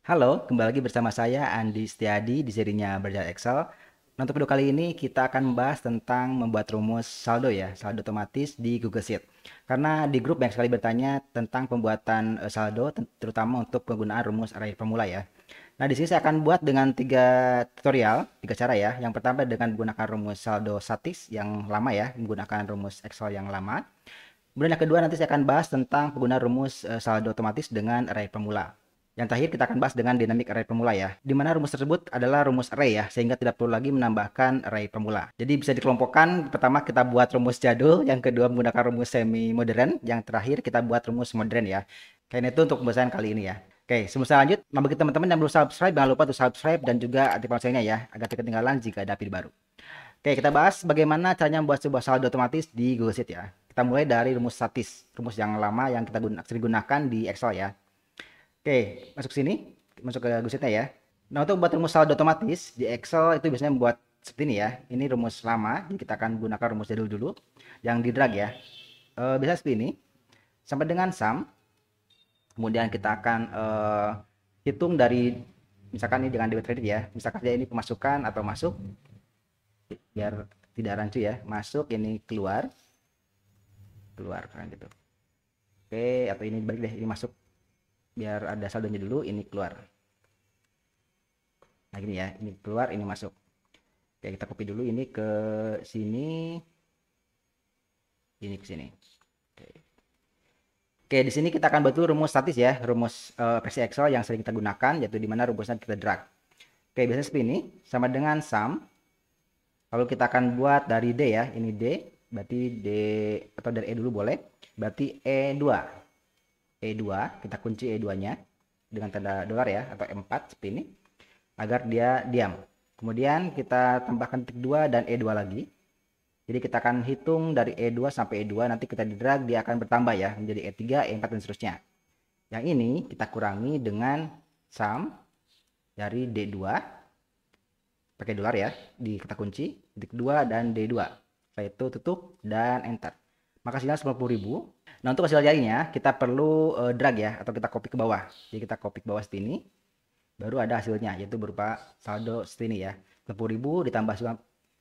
Halo, kembali lagi bersama saya Andi Setiadi di serinya Belajar Excel. Nah, untuk video kali ini kita akan membahas tentang membuat rumus saldo ya, saldo otomatis di Google Sheet. Karena di grup banyak sekali bertanya tentang pembuatan saldo, terutama untuk penggunaan rumus array formula ya. Nah, di sini saya akan buat dengan tiga tutorial, tiga cara ya. Yang pertama dengan menggunakan rumus saldo statis yang lama ya, menggunakan rumus Excel yang lama. Kemudian yang kedua nanti saya akan bahas tentang penggunaan rumus saldo otomatis dengan array formula. Yang terakhir kita akan bahas dengan dynamic array formula ya, di mana rumus tersebut adalah rumus array ya, sehingga tidak perlu lagi menambahkan array formula. Jadi bisa dikelompokkan, pertama kita buat rumus jadul, yang kedua menggunakan rumus semi modern, yang terakhir kita buat rumus modern ya. Kayaknya itu untuk pembahasan kali ini ya. Oke, sebelum saya lanjut, nah bagi teman-teman yang belum subscribe, jangan lupa untuk subscribe dan juga aktifkan loncengnya ya, agar tidak ketinggalan jika ada video baru. Oke, kita bahas bagaimana caranya membuat sebuah saldo otomatis di Google Sheet ya. Kita mulai dari rumus statis, rumus yang lama yang kita sering gunakan di Excel ya. Oke, masuk sini, masuk ke Google Sheet-nya ya. Nah, untuk buat rumus saldo otomatis di Excel itu biasanya membuat seperti ini ya. Ini rumus lama, jadi kita akan gunakan rumus jadul dulu yang di drag ya. Biasanya seperti ini. Sampai dengan sum, kemudian kita akan hitung dari misalkan ini dengan debit kredit ya. Misalkan saja ini pemasukan atau masuk, biar tidak rancu ya. Masuk, ini keluar, keluar kan gitu. Oke, atau ini balik deh, ini masuk biar ada saldonya dulu, ini keluar. Nah gini ya, ini keluar, ini masuk. Oke, kita copy dulu ini ke sini, ini ke sini. Oke, di sini kita akan buat dulu rumus statis ya, rumus versi Excel yang sering kita gunakan, yaitu di mana rumusnya kita drag. Oke, biasanya seperti ini, sama dengan sum. Lalu kita akan buat dari D ya, ini D, berarti D, atau dari E dulu boleh, berarti E2. E2, kita kunci E2-nya dengan tanda dolar ya, atau M4 seperti ini, agar dia diam. Kemudian kita tambahkan titik 2 dan E2 lagi. Jadi kita akan hitung dari E2 sampai E2, nanti kita di drag, dia akan bertambah ya, menjadi E3, E4, dan seterusnya. Yang ini kita kurangi dengan sum dari D2, pakai dolar ya, di kata kunci, titik 2 dan D2. Setelah itu tutup dan enter. Maka hasilnya 90.000. Nah, untuk hasil lainnya kita perlu drag ya, atau kita copy ke bawah. Jadi kita copy ke bawah seperti ini, baru ada hasilnya, yaitu berupa saldo seperti ini ya. 90.000 ditambah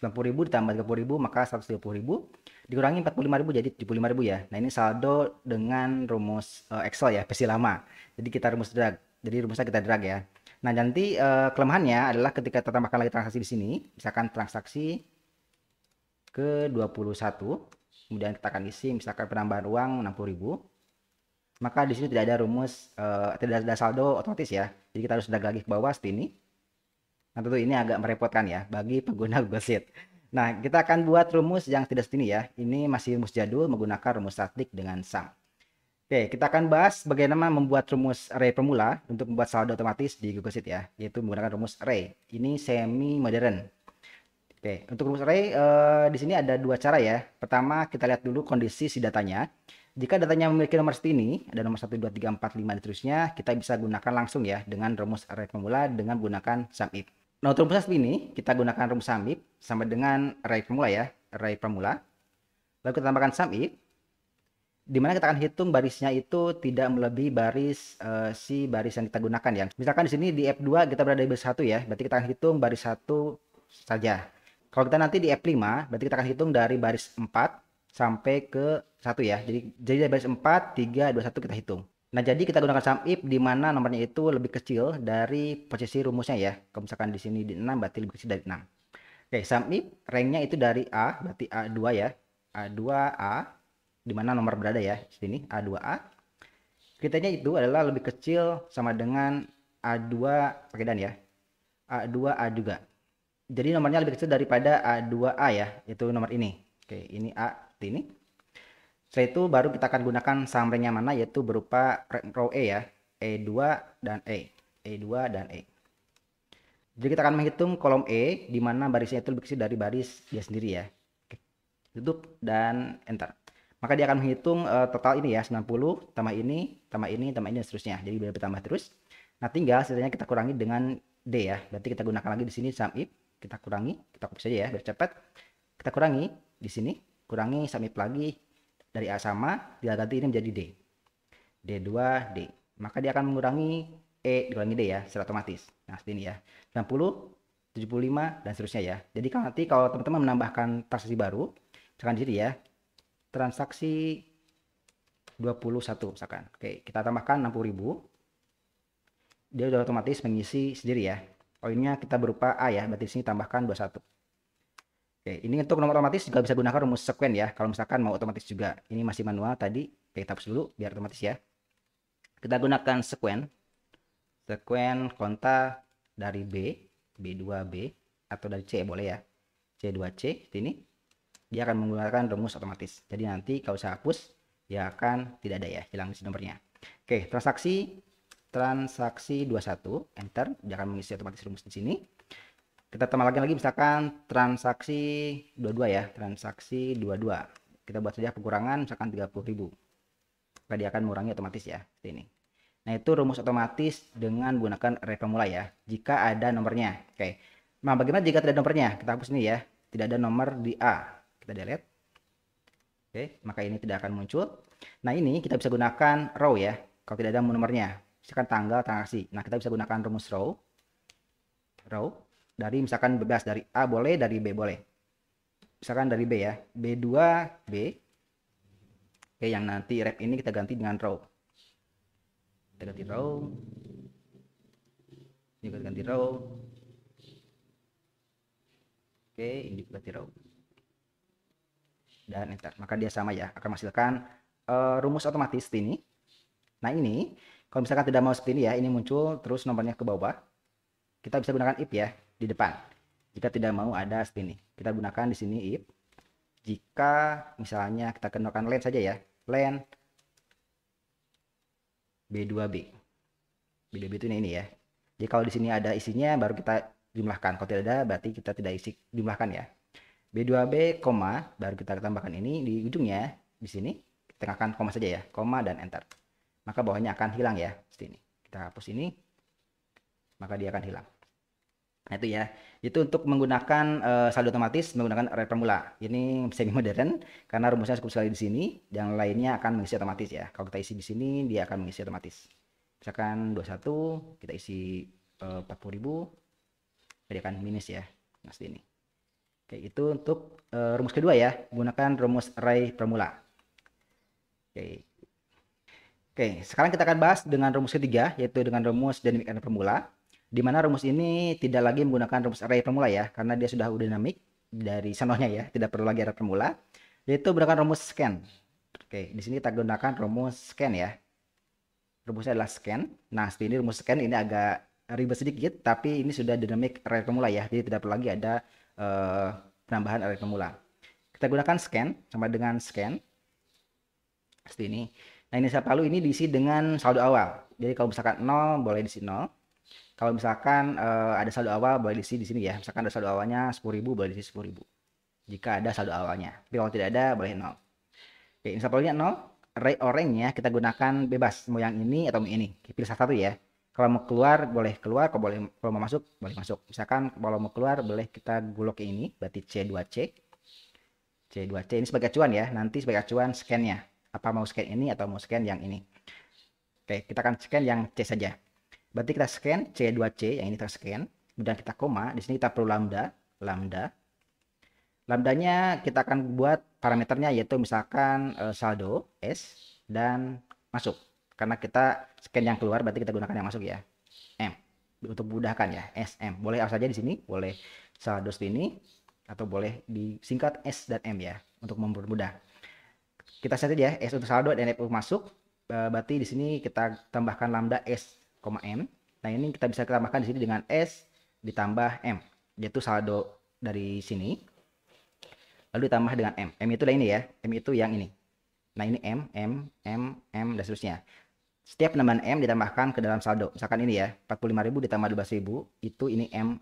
90.000 ditambah 30.000, maka 130.000 dikurangi 45.000 jadi 75.000 ya. Nah, ini saldo dengan rumus Excel ya, versi lama. Jadi kita rumus drag. Jadi rumusnya kita drag ya. Nah, nanti kelemahannya adalah ketika kita tambahkan lagi transaksi di sini, misalkan transaksi ke 21, kemudian kita akan isi misalkan penambahan uang 60.000, maka di sini tidak ada rumus, tidak ada saldo otomatis ya. Jadi kita harus drag lagi ke bawah seperti ini. Nah, tentu ini agak merepotkan ya bagi pengguna Google Sheet. Nah, kita akan buat rumus yang tidak seperti ini ya. Ini masih rumus jadul menggunakan rumus statik dengan sum. Oke, kita akan bahas bagaimana membuat rumus array formula untuk membuat saldo otomatis di Google Sheet ya, yaitu menggunakan rumus array. Ini semi modern. Oke, untuk rumus array di sini ada dua cara ya. Pertama, kita lihat dulu kondisi si datanya. Jika datanya memiliki nomor seperti ini, ada nomor 1, 2, 3, 4, 5 dan seterusnya, kita bisa gunakan langsung ya dengan rumus array formula dengan menggunakan sum if. Nah, untuk rumusnya seperti ini, kita gunakan rumus sum if sama dengan array formula ya, array formula. Lalu kita tambahkan sum if, di mana kita akan hitung barisnya itu tidak melebihi baris si baris yang kita gunakan ya. Misalkan di sini di F2 kita berada di baris 1 ya, berarti kita akan hitung baris 1 saja. Kalau kita nanti di F5, berarti kita akan hitung dari baris 4 sampai ke 1 ya. Jadi dari baris 4, 3, 2, 1 kita hitung. Nah, jadi kita gunakan sum if di mana nomornya itu lebih kecil dari posisi rumusnya ya. Kalau misalkan di sini di 6 berarti lebih kecil dari 6. Oke, sum if ranknya itu dari A, berarti A2 ya. A2A di mana nomor berada ya. Di sini A2A. Kriterianya itu adalah lebih kecil sama dengan A2 pakai dan ya. A2A juga. Jadi nomornya lebih kecil daripada A2A ya, yaitu nomor ini. Oke, ini A seperti ini. Setelah itu baru kita akan gunakan sum rank-nya mana, yaitu berupa row E ya, E2 dan E. E2 dan E. Jadi kita akan menghitung kolom E, di mana barisnya itu lebih kecil dari baris dia sendiri ya. Oke. Tutup dan enter. Maka dia akan menghitung total ini ya, 90, tambah ini, tambah ini, tambah ini, dan seterusnya. Jadi biar bertambah terus. Nah, tinggal sisanya kita kurangi dengan D ya. Berarti kita gunakan lagi di sini sum if. Kita kurangi, kita copy saja ya, biar cepat. Kita kurangi di sini, kurangi sum if lagi. Dari A sama, dia ganti ini menjadi D. D2, D. Maka dia akan mengurangi E dikurangi D ya, secara otomatis. Nah, seperti ini ya. 90, 75, dan seterusnya ya. Jadi nanti kalau teman-teman menambahkan transaksi baru, misalkan di sini ya, transaksi 21 misalkan. Oke, kita tambahkan 60.000. Dia udah otomatis mengisi sendiri ya. Poinnya kita berupa A ya, berarti di sini tambahkan 21. Oke, ini untuk nomor otomatis juga bisa gunakan rumus sequen ya. Kalau misalkan mau otomatis juga. Ini masih manual tadi. Oke, kita hapus dulu biar otomatis ya. Kita gunakan sequen. Sequen konta dari B2B, atau dari C boleh ya. C2C, seperti ini. Dia akan menggunakan rumus otomatis. Jadi nanti kalau saya hapus, dia akan tidak ada ya, hilang di nomornya. Oke, transaksi 21, enter, dia akan mengisi otomatis rumus di sini. Kita tambah lagi misalkan transaksi 22 ya, transaksi 22. Kita buat saja pengurangan misalkan 30.000. Maka dia akan mengurangi otomatis ya, seperti ini. Nah, itu rumus otomatis dengan menggunakan array formula ya, jika ada nomornya. Oke. Nah, bagaimana jika tidak ada nomornya? Kita hapus ini ya. Tidak ada nomor di A. Kita delete. Oke, maka ini tidak akan muncul. Nah, ini kita bisa gunakan row ya. Kalau tidak ada nomornya, misalkan tanggal transaksi. Nah, kita bisa gunakan rumus row. Row dari misalkan bebas dari A boleh, dari B boleh. Misalkan dari B ya, B2B. Oke, yang nanti rep ini kita ganti dengan row. Kita ganti row. Ini kita ganti row. Oke, ini ganti row. Dan enter. Maka dia sama ya, akan menghasilkan rumus otomatis ini. Nah, ini kalau misalkan tidak mau seperti ini ya, ini muncul terus nomornya ke bawah. Kita bisa gunakan if ya di depan. Jika tidak mau ada seperti ini, kita gunakan di sini if. Jika misalnya kita gunakan len saja ya, len B2B. B2B itu ini ya. Jadi kalau di sini ada isinya baru kita jumlahkan. Kalau tidak ada berarti kita tidak isi jumlahkan ya. B2B, koma, baru kita tambahkan ini di ujungnya, di sini, kita tengahkan koma saja ya, koma dan enter. Maka bawahnya akan hilang ya, seperti ini. Kita hapus ini, maka dia akan hilang. Nah, itu ya, itu untuk menggunakan saldo otomatis menggunakan array formula. Ini semi modern, karena rumusnya cukup sekali di sini, yang lainnya akan mengisi otomatis ya. Kalau kita isi di sini, dia akan mengisi otomatis. Misalkan 21, kita isi 40.000, dia akan minus ya, nah seperti ini. Oke, itu untuk rumus kedua ya, gunakan rumus array formula. Oke. Oke, sekarang kita akan bahas dengan rumus ketiga, yaitu dengan rumus dynamic array formula, di mana rumus ini tidak lagi menggunakan rumus array formula ya, karena dia sudah dynamic dari sononya ya, tidak perlu lagi array formula, yaitu menggunakan rumus scan. Oke, di sini kita gunakan rumus scan ya. Rumusnya adalah scan. Nah, seperti ini rumus scan ini agak ribet sedikit, tapi ini sudah dynamic array formula ya, jadi tidak perlu lagi ada penambahan array formula. Kita gunakan scan sama dengan scan seperti ini. Nah, ini selalu ini diisi dengan saldo awal. Jadi kalau misalkan 0 boleh diisi 0. Kalau misalkan ada saldo awal boleh diisi di sini ya. Misalkan ada saldo awalnya 10.000 boleh diisi 10.000. Jika ada saldo awalnya. Tapi kalau tidak ada boleh 0. Oke, ini sampelnya 0. Array orangnya kita gunakan bebas mau yang ini atau mau ini. Pilih salah satu ya. Kalau mau keluar boleh keluar, kalau mau masuk boleh masuk. Misalkan kalau mau keluar boleh kita gulok ini, berarti C2C. C2C ini sebagai acuan ya, nanti sebagai acuan scan-nya. Apa mau scan ini atau mau scan yang ini. Oke, kita akan scan yang C saja. Berarti kita scan C2C, yang ini kita scan. Kemudian kita koma, di sini kita perlu lambda. Lambdanya kita akan buat parameternya yaitu misalkan saldo S dan masuk. Karena kita scan yang keluar berarti kita gunakan yang masuk ya. M. Untuk memudahkan ya, SM. Boleh apa saja di sini, boleh saldo ini atau boleh disingkat S dan M ya untuk mempermudah. Kita set aja S untuk saldo dan FU masuk. Berarti di sini kita tambahkan lambda S, M. Nah, ini kita bisa tambahkan di sini dengan S ditambah M, yaitu saldo dari sini. Lalu ditambah dengan M. M itulah ini ya. M itu yang ini. Nah, ini M, dan seterusnya. Setiap penambahan M ditambahkan ke dalam saldo. Misalkan ini ya, 45.000 ditambah 12.000, itu ini M.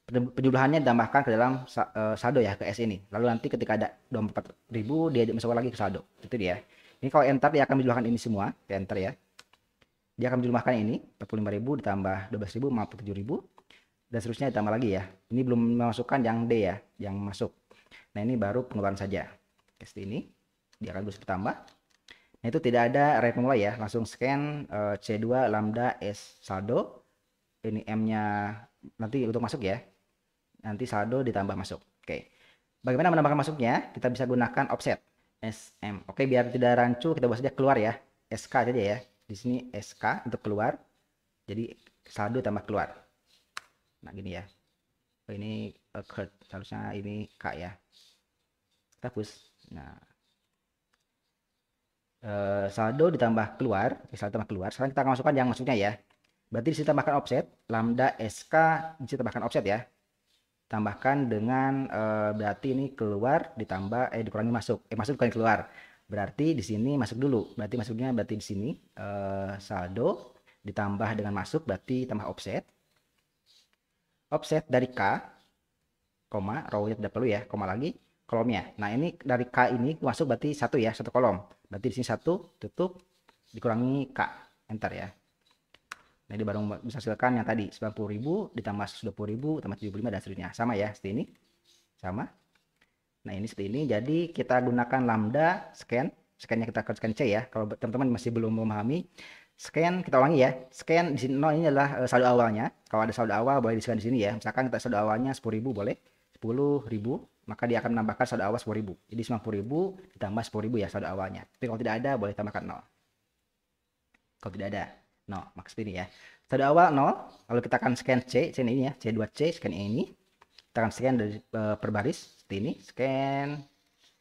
Penjumlahannya ditambahkan ke dalam saldo ya, ke S ini. Lalu nanti ketika ada 24.000, dia masuk lagi ke saldo. Itu dia. Ini kalau enter, dia akan menjumlahkan ini semua. Enter ya. Dia akan menjumlahkan ini, 45.000 ditambah 12.000, 57.000. Dan seterusnya ditambah lagi ya. Ini belum memasukkan yang D ya, yang masuk. Nah, ini baru pengeluaran saja. Seperti ini. Dia akan terus bertambah. Nah, itu tidak ada array pemula ya, langsung scan C2 lambda S saldo. Ini M-nya nanti untuk masuk ya. Nanti saldo ditambah masuk. Oke. Bagaimana menambahkan masuknya? Kita bisa gunakan offset SM. Oke, biar tidak rancu kita buat saja keluar ya. SK saja ya. Di sini SK untuk keluar. Jadi saldo tambah keluar. Nah, gini ya. Oh, ini occurred. Harusnya ini K ya. Kita hapus. Nah, saldo ditambah keluar. Saldo tambah keluar. Sekarang kita akan masukkan yang masuknya ya. Berarti di sini tambahkan offset. Lambda SK di sini tambahkan offset ya. Tambahkan dengan berarti ini keluar ditambah dikurangi masuk. Masuk dikurangi keluar. Berarti di sini masuk dulu. Berarti masuknya berarti di sini saldo ditambah dengan masuk berarti tambah offset. Offset dari K, koma, row-nya tidak perlu ya, koma lagi, kolomnya. Nah, ini dari K ini masuk berarti satu ya, satu kolom. Berarti di sini satu, tutup, dikurangi K, enter ya. Nah, ini baru bisa hasilkan yang tadi 90.000 ditambah 120.000 tambah 75 dan seterusnya. Sama ya, seperti ini. Sama. Nah, ini seperti ini. Jadi kita gunakan lambda scan. Scan-nya kita scan C ya. Kalau teman-teman masih belum memahami, scan kita ulangi ya. Scan di sini 0 ini adalah saldo awalnya. Kalau ada saldo awal boleh di-scan di sini ya. Misalkan kita saldo awalnya 10.000 boleh. 10.000, maka dia akan menambahkan saldo awal 10.000. Jadi 90.000 ditambah 10.000 ya saldo awalnya. Tapi kalau tidak ada boleh tambahkan 0. Kalau tidak ada 0, maka seperti ini ya. Saldo awal 0, lalu kita akan scan C, scan ini ya, C2C, scan ini. Kita akan scan dari per baris seperti ini, scan.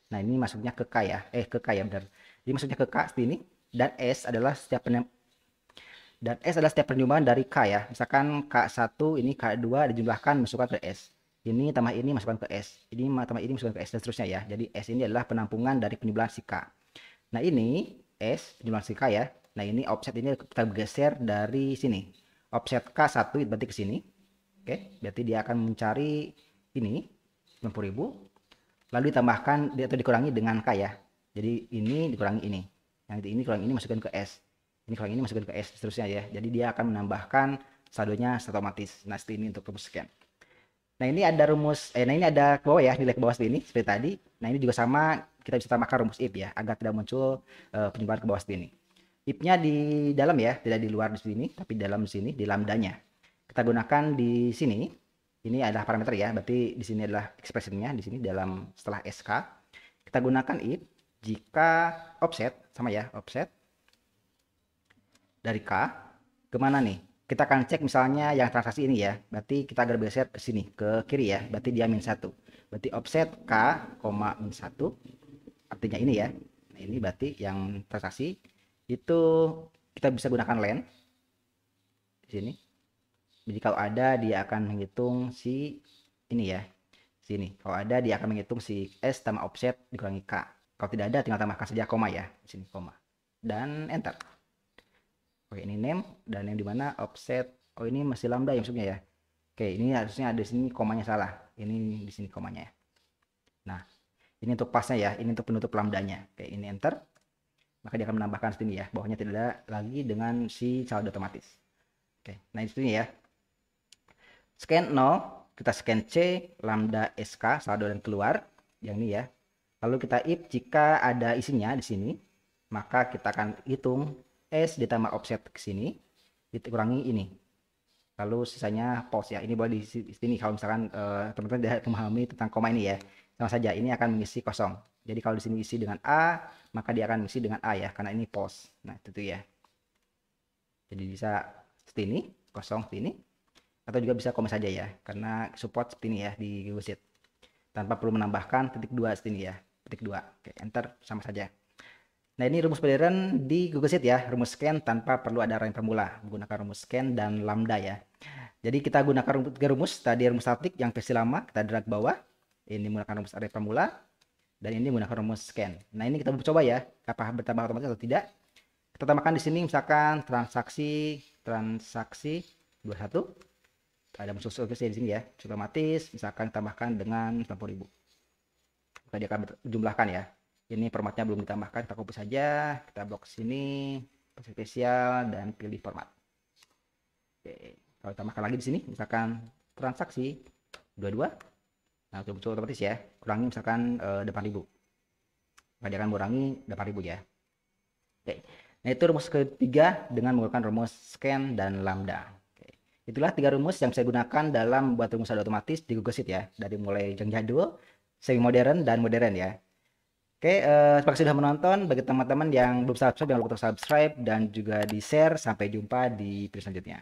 Nah, ini masuknya ke K ya. Ke K ya benar. Jadi masuknya ke K seperti ini dan S adalah setiap perjumpaan dari K ya. Misalkan K1 ini K2 dijumlahkan masukkan ke S. Ini tambah ini masukkan ke S. Ini tambah ini masukkan ke S dan seterusnya ya. Jadi S ini adalah penampungan dari penjumlahan si K. Nah, ini S penjumlahan si K ya. Nah, ini offset ini kita geser dari sini. Offset K1 berarti ke sini. Oke, berarti dia akan mencari ini 90.000. Lalu ditambahkan atau dikurangi dengan K ya. Jadi ini dikurangi ini. Yang ini kurangi ini masukkan ke S. Ini kurangi ini masukkan ke S seterusnya ya. Jadi dia akan menambahkan saldonya otomatis. Nah, seperti ini untuk rumus scan. Nah, ini ada rumus nah ini ada ke bawah ya, nilai ke bawah seperti ini seperti tadi. Nah, ini juga sama, kita bisa tambahkan rumus if ya agar tidak muncul penjumlahan ke bawah seperti ini. If-nya di dalam ya, tidak di luar di sini, tapi di dalam sini di lambdanya. Kita gunakan di sini. Ini adalah parameter ya, berarti di sini adalah ekspresinya di sini dalam setelah SK. Kita gunakan if jika offset sama ya, offset dari K kemana nih? Kita akan cek misalnya yang transaksi ini ya, berarti kita agar bergeser ke sini, ke kiri ya, berarti dia min 1. Berarti offset K, min 1, artinya ini ya. Nah, ini berarti yang transaksi itu kita bisa gunakan len di sini. Jadi kalau ada dia akan menghitung si ini ya, sini. Kalau ada dia akan menghitung si S tambah offset dikurangi K. Kalau tidak ada tinggal tambahkan saja koma ya, di sini koma. Dan enter. Oke, ini name dan yang dimana offset. Oh, ini masih lambda ya maksudnya ya. Oke, ini harusnya ada di sini komanya salah. Ini di sini komanya ya. Nah, ini untuk pasnya ya, ini untuk penutup lambdanya. Oke, ini enter. Maka dia akan menambahkan sini ya, bawahnya tidak ada lagi dengan si saldo otomatis. Oke, nah di sini ya. Scan 0, kita scan C, lambda SK, saldo dan keluar. Yang ini ya. Lalu kita if jika ada isinya di sini, maka kita akan hitung S ditambah offset ke sini, dikurangi ini. Lalu sisanya pause ya. Ini boleh di sini kalau misalkan teman-teman tidak memahami tentang koma ini ya. Sama saja, ini akan mengisi kosong. Jadi kalau di sini isi dengan A, maka dia akan mengisi dengan A ya, karena ini pause. Nah, itu ya. Jadi bisa seperti ini, kosong seperti ini. Atau juga bisa koma saja ya, karena support seperti ini ya di Google Sheet. Tanpa perlu menambahkan titik 2 seperti ini ya. Titik 2. Oke, enter sama saja. Nah, ini rumus pelajaran di Google Sheet ya, rumus scan tanpa perlu ada array formula, menggunakan rumus scan dan lambda ya. Jadi kita gunakan rumus tadi rumus statik yang versi lama, kita drag bawah. Ini menggunakan rumus array formula dan ini menggunakan rumus scan. Nah, ini kita coba ya, apakah bertambah otomatis atau tidak. Kita tambahkan di sini misalkan transaksi 21. Ada musuh di sini ya, otomatis misalkan tambahkan dengan 90.000. Maka dia akan berjumlahkan ya. Ini formatnya belum ditambahkan, kita copy saja, kita blok sini, spesial dan pilih format. Oke, kalau tambahkan lagi di sini, misalkan transaksi 22, nah itu muncul otomatis ya, kurangi misalkan 8.000, maka dia akan mengurangi 8.000 ya. Oke. Nah, itu rumus ketiga dengan menggunakan rumus scan dan lambda. Oke. Itulah 3 rumus yang saya gunakan dalam membuat rumus data otomatis di Google Sheet ya, dari mulai yang jadul, semi modern dan modern ya. Oke, terima kasih sudah menonton. Bagi teman-teman yang belum subscribe, jangan lupa untuk subscribe dan juga di-share. Sampai jumpa di video selanjutnya.